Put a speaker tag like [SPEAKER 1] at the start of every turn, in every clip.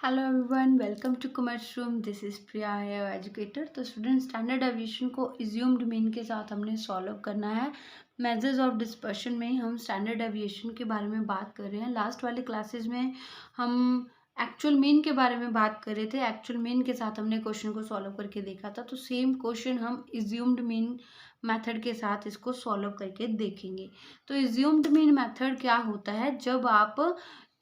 [SPEAKER 1] Hello everyone, welcome to commerce room. This is Priya है educator. तो student, standard deviation को इज्यूम्ड mean के साथ हमने सॉल्व करना है। मेजर्स ऑफ डिस्पर्शन में हम स्टैंडर्ड डेविएशन के बारे में बात कर रहे हैं। लास्ट वाले क्लासेस में हम एक्चुअल मीन के बारे में बात कर रहे थे। एक्चुअल मीन के साथ हमने क्वेश्चन को सॉल्व करके देखा था। तो सेम क्वेश्चन हम इज्यूम्ड मीन मेथड के साथ इसको सॉल्व करके देखेंगे। तो इज्यूम्ड मीन मेथड क्या होता है? जब आप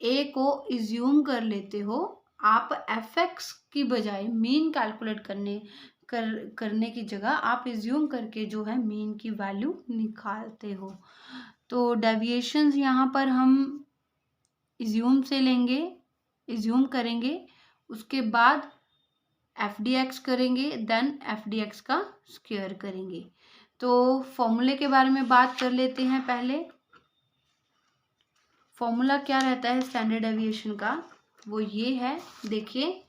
[SPEAKER 1] ए को इज्यूम कर लेते हो, आप एफ एक्स की बजाय मीन कैलकुलेट करने की जगह आप इज्यूम करके जो है मीन की वैल्यू निकालते हो। तो डेविएशंस यहाँ पर हम इज्यूम से लेंगे, इज्यूम करेंगे, उसके बाद एफ डी एक्स करेंगे, देन एफ डी एक्स का स्क्वायर करेंगे। तो फॉर्मूले के बारे में बात कर लेते हैं। पहले फॉर्मूला क्या रहता है स्टैंडर्ड डेविएशन का, वो ये है। देखिए,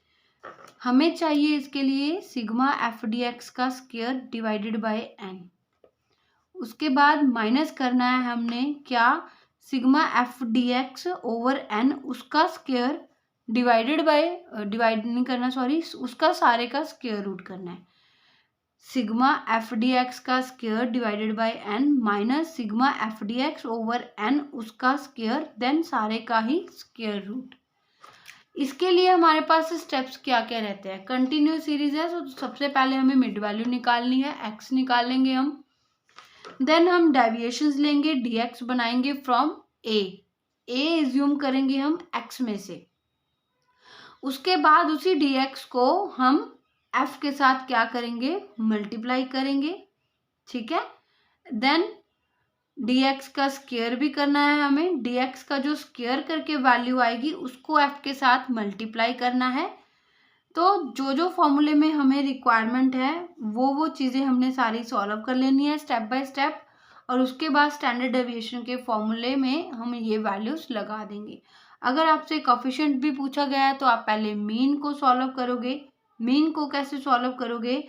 [SPEAKER 1] हमें चाहिए इसके लिए सिग्मा एफ डी एक्स का स्क्वायर डिवाइडेड बाय एन। उसके बाद माइनस करना है हमने क्या, sigma F D X over N, उसका स्क्वायर डिवाइडेड बाय, डिवाइड नहीं करना सॉरी, उसका सारे का स्क्वायर रूट करना है। सिग्मा एफ डी एक्स का square divided by N minus sigma F D X over N, उसका स्क्वायर, देन सारे का ही स्क्वायर रूट। इसके लिए हमारे पास स्टेप्स क्या क्या रहते हैं। कंटिन्यूस सीरीज है, तो सबसे पहले हमें मिड वैल्यू निकालनी है, एक्स निकालेंगे हम। देन हम डेविएशंस लेंगे, डी एक्स बनाएंगे फ्रॉम ए इज्यूम करेंगे हम एक्स में से। उसके बाद उसी डी एक्स को हम एफ के साथ क्या करेंगे, मल्टीप्लाई करेंगे। ठीक है। देन dx का स्क्वायर भी करना है हमें। dx का जो स्क्वायर करके वैल्यू आएगी उसको f के साथ मल्टीप्लाई करना है। तो जो जो फॉर्मूले में हमें रिक्वायरमेंट है वो चीज़ें हमने सारी सॉल्व कर लेनी है स्टेप बाय स्टेप, और उसके बाद स्टैंडर्ड डेविएशन के फॉर्मूले में हम ये वैल्यूज लगा देंगे। अगर आपसे कोएफिशिएंट भी पूछा गया है तो आप पहले मीन को सॉल्व करोगे। मीन को कैसे सॉल्व करोगे,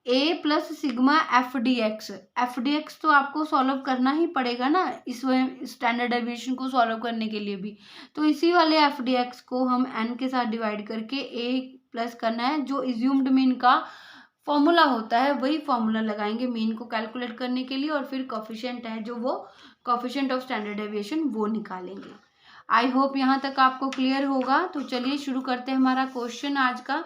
[SPEAKER 1] A plus sigma F D X तो आपको सॉल्व करना ही पड़ेगा ना इस स्टैंडर्ड डेविएशन को सॉल्व करने के लिए भी। तो इसी वाले एफ डी एक्स को हम एन के साथ डिवाइड करके ए प्लस करना है। जो इज्यूम्ड मीन का फॉर्मूला होता है वही फॉर्मूला लगाएंगे मीन को कैलकुलेट करने के लिए, और फिर कोएफिशिएंट है जो वो कोएफिशिएंट ऑफ स्टैंडर्ड डेविएशन वो निकालेंगे। आई होप यहाँ तक आपको क्लियर होगा। तो चलिए शुरू करते हैं हमारा क्वेश्चन आज का।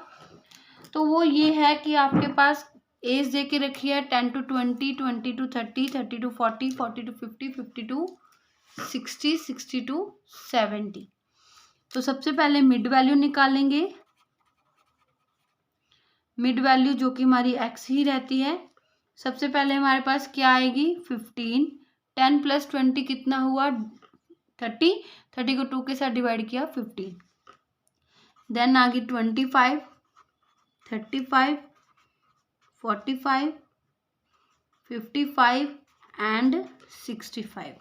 [SPEAKER 1] तो वो ये है कि आपके पास एज दे के रखी है 10 to 20, 20 to 30, 30 to 40, 40 to 50, 50 to 60, 60 to 70। तो सबसे पहले मिड वैल्यू निकालेंगे। मिड वैल्यू जो कि हमारी एक्स ही रहती है। सबसे पहले हमारे पास क्या आएगी, 15। 10 + 20 कितना हुआ, 30। 30 को 2 के साथ डिवाइड किया, 15। देन आ गई 25, 35, 45, 55 एंड 65।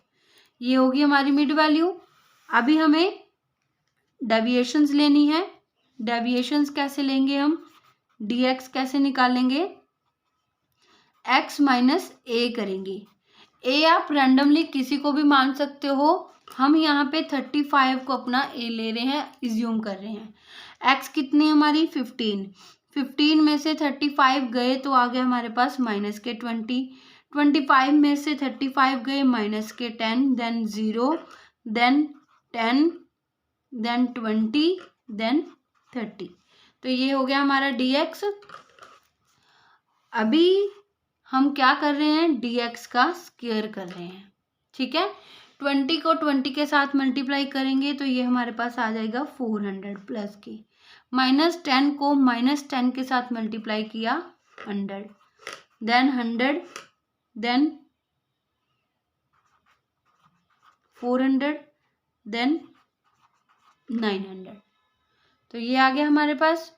[SPEAKER 1] ये होगी हमारी मिड वैल्यू। अभी हमें डेविएशंस लेनी है। डेविएशंस कैसे लेंगे हम, dx कैसे निकालेंगे, x माइनस ए करेंगे। ए आप रैंडमली किसी को भी मान सकते हो। हम यहाँ पे 35 को अपना ए ले रहे हैं, इज्यूम कर रहे हैं। x कितनी हमारी 15, 15 में से 35 गए तो आ गया हमारे पास माइनस के 20, 25 में से 35 गए माइनस के 10, देन 0, देन 10, देन 20, देन 30। तो ये हो गया हमारा dx। अभी हम क्या कर रहे हैं, dx का स्क्वायर कर रहे हैं। ठीक है। 20 को 20 के साथ मल्टीप्लाई करेंगे तो ये हमारे पास आ जाएगा 400 प्लस के, माइनस 10 को माइनस 10 के साथ मल्टीप्लाई किया 100, देन 100, देन 400, देन 900। तो ये आ गया हमारे पास।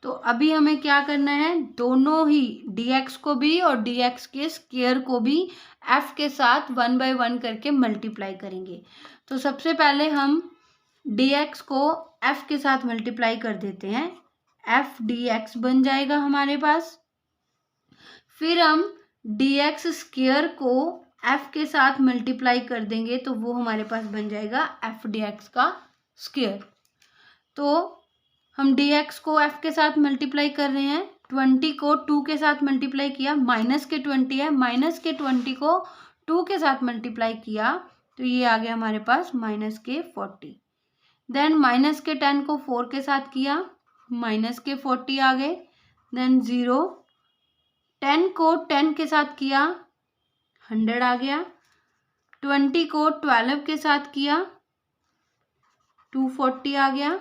[SPEAKER 1] तो अभी हमें क्या करना है, दोनों ही dx को भी और dx के स्क्वायर को भी f के साथ 1 by 1 करके मल्टीप्लाई करेंगे। तो सबसे पहले हम dx को f के साथ मल्टीप्लाई कर देते हैं, f dx बन जाएगा हमारे पास। फिर हम dx स्क्वायर को एफ के साथ मल्टीप्लाई कर देंगे तो वो हमारे पास बन जाएगा एफ डी एक्स का स्क्वायर। तो हम डी एक्स को एफ के साथ मल्टीप्लाई कर रहे हैं, 20 को 2 के साथ मल्टीप्लाई किया, माइनस के 20 है, माइनस के 20 को 2 के साथ मल्टीप्लाई किया तो ये आ गया हमारे पास माइनस के 40। देन माइनस के 10 को 4 के साथ किया, माइनस के 40 आ गए। देन 0, 10 को 10 के साथ किया, 100 आ गया। 20 को 12 के साथ किया, 240 आ गया।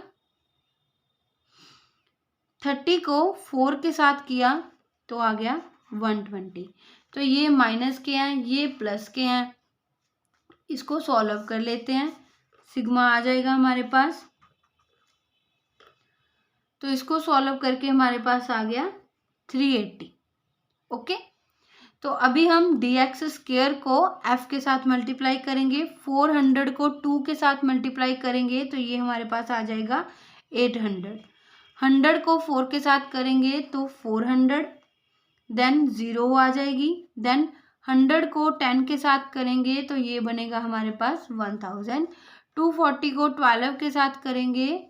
[SPEAKER 1] 30 को 4 के साथ किया तो आ गया 120। तो ये माइनस के हैं, ये प्लस के हैं, इसको सॉल्व कर लेते हैं। सिग्मा आ जाएगा हमारे पास, तो इसको सॉल्व करके हमारे पास आ गया 380। ओके, तो अभी हम डी एक्स स्क्वायर को एफ के साथ मल्टीप्लाई करेंगे, 400 को 2 के साथ मल्टीप्लाई करेंगे तो ये हमारे पास आ जाएगा 800। 100 को 4 के साथ करेंगे तो 400, देन 0 आ जाएगी। देन 100 को 10 के साथ करेंगे तो ये बनेगा हमारे पास 1000। 240 को 12 के साथ करेंगे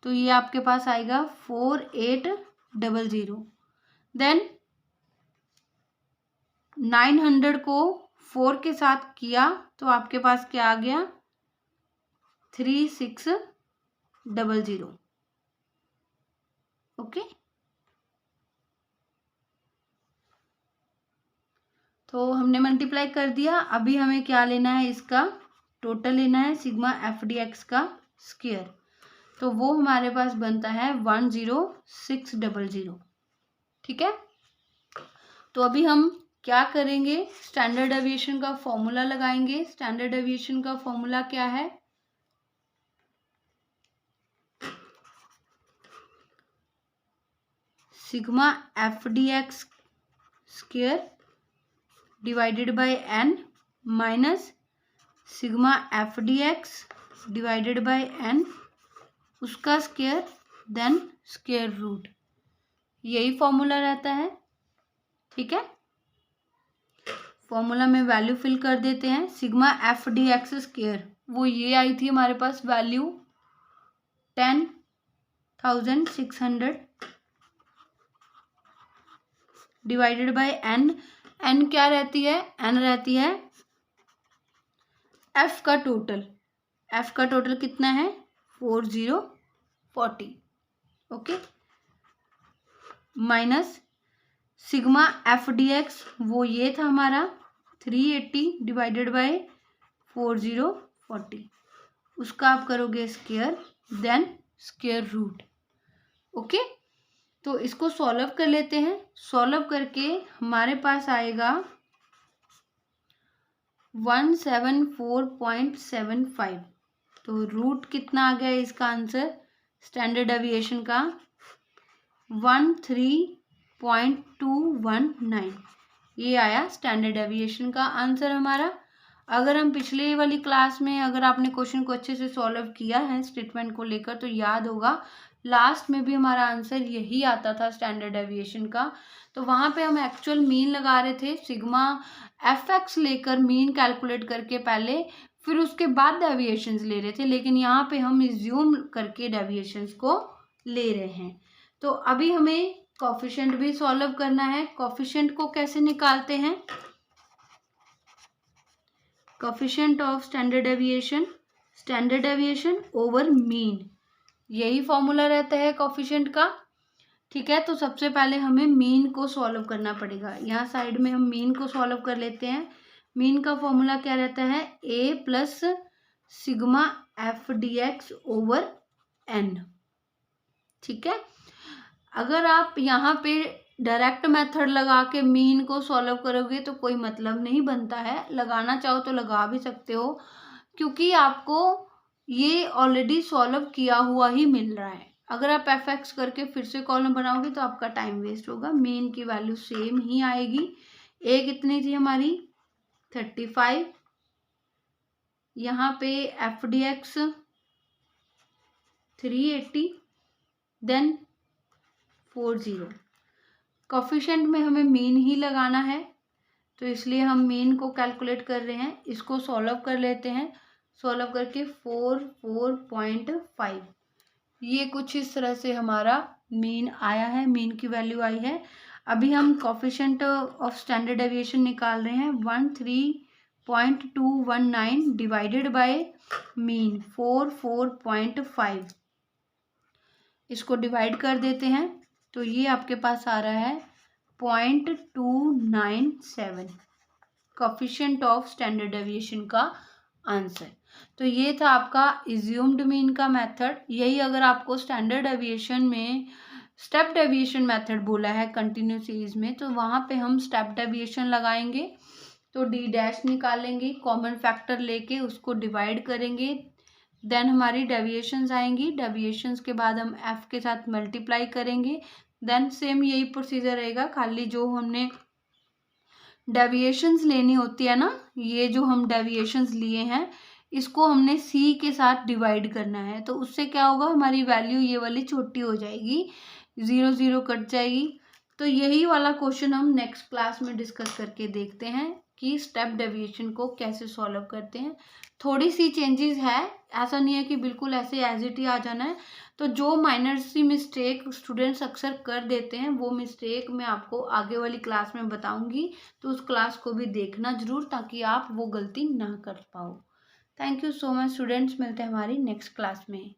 [SPEAKER 1] तो ये आपके पास आएगा 4800। देन 900 को 4 के साथ किया तो आपके पास क्या आ गया 3600। ओके, तो हमने मल्टीप्लाई कर दिया। अभी हमें क्या लेना है, इसका टोटल लेना है, सिग्मा एफ डी एक्स का स्क्वायर। तो वो हमारे पास बनता है 10600। ठीक है, तो अभी हम क्या करेंगे, स्टैंडर्ड डेविएशन का फॉर्मूला लगाएंगे। स्टैंडर्ड डेविएशन का फॉर्मूला क्या है, sigma F D X square divided by N minus sigma F D X divided by N उसका स्क्वायर देन स्क्वायर रूट, यही फॉर्मूला रहता है। ठीक है, फॉर्मूला में वैल्यू फिल कर देते हैं। Sigma F D X square वो ये आई थी हमारे पास value 10,600 divided by N. N क्या रहती है, एन रहती है एफ का टोटल। एफ का टोटल कितना है 4040। Okay, minus sigma F D x वो ये था हमारा 380 डिवाइडेड बाय 4040, उसका आप करोगे square then square root. Okay, तो इसको सॉल्व कर लेते हैं। सॉल्व करके हमारे पास आएगा 174.75। तो रूट कितना आ गया इसका आंसर स्टैंडर्ड डेविएशन का 13.219। ये आया स्टैंडर्ड डेविएशन का आंसर हमारा। अगर हम पिछले वाली क्लास में अगर आपने क्वेश्चन को अच्छे से सॉल्व किया है स्टेटमेंट को लेकर तो याद होगा लास्ट में भी हमारा आंसर यही आता था स्टैंडर्ड डेविएशन का। तो वहाँ पे हम एक्चुअल मीन लगा रहे थे, सिग्मा एफ एक्स लेकर मीन कैलकुलेट करके पहले, फिर उसके बाद डेविएशंस ले रहे थे, लेकिन यहाँ पे हम इज्यूम करके डेविएशंस को ले रहे हैं। तो अभी हमें कोफिशिएंट भी सॉल्व करना है। कोफिशिएंट को कैसे निकालते हैं, coefficient of standard deviation over mean, यही फॉर्मूला रहता है कोफिशिएंट का। ठीक है, तो सबसे पहले हमें मीन को सॉल्व करना पड़ेगा। यहाँ साइड में हम मीन को सॉल्व कर लेते हैं। मीन का फॉर्मूला क्या रहता है, A plus sigma F D X over N. ठीक है, अगर आप यहाँ पे डायरेक्ट मेथड लगा के मीन को सॉल्व करोगे तो कोई मतलब नहीं बनता है। लगाना चाहो तो लगा भी सकते हो, क्योंकि आपको ये ऑलरेडी सॉल्व किया हुआ ही मिल रहा है। अगर आप एफ एक्स करके फिर से कॉलम बनाओगे तो आपका टाइम वेस्ट होगा। मीन की वैल्यू सेम ही आएगी। ए कितनी थी हमारी 35, यहाँ पे F D X 380 then 40। Coefficient में हमें मीन ही लगाना है, तो इसलिए हम मीन को कैलकुलेट कर रहे हैं। इसको सॉल्व कर लेते हैं। सॉल्व करके 4.5 ये कुछ इस तरह से हमारा मीन आया है, मीन की वैल्यू आई है। अभी हम कोफिशिएंट ऑफ स्टैंडर्ड डेविएशन निकाल रहे हैं। 13.219 डिवाइडेड बाय मीन 4.5। इसको डिवाइड कर देते हैं तो ये आपके पास आ रहा है 0.297 कोफिशिएंट ऑफ स्टैंडर्ड डेविएशन का आंसर। तो ये था आपका इज्यूम्ड मीन का मेथड। यही अगर आपको स्टैंडर्ड डेविएशन में स्टेप डेविएशन मेथड बोला है कंटिन्यूस सीरीज में, तो वहाँ पे हम स्टेप डेविएशन लगाएंगे। तो डी डैश निकालेंगे, कॉमन फैक्टर लेके उसको डिवाइड करेंगे, देन हमारी डेविएशंस आएंगी। डेविएशंस के बाद हम एफ के साथ मल्टीप्लाई करेंगे। देन सेम यही प्रोसीजर रहेगा, खाली जो हमने डेविएशंस लेनी होती है ना, ये जो हम डेविएशंस लिए हैं इसको हमने सी के साथ डिवाइड करना है। तो उससे क्या होगा, हमारी वैल्यू ये वाली छोटी हो जाएगी, 0 0 कट जाएगी। तो यही वाला क्वेश्चन हम नेक्स्ट क्लास में डिस्कस करके देखते हैं कि स्टेप डेविएशन को कैसे सॉल्व करते हैं। थोड़ी सी चेंजेस है, ऐसा नहीं है कि बिल्कुल ऐसे एज इट ही आ जाना है। तो जो माइनर सी मिस्टेक स्टूडेंट्स अक्सर कर देते हैं, वो मिस्टेक मैं आपको आगे वाली क्लास में बताऊंगी। तो उस क्लास को भी देखना जरूर, ताकि आप वो गलती ना कर पाओ। Thank you so much students, मिलते हैं हमारी नेक्स्ट क्लास में।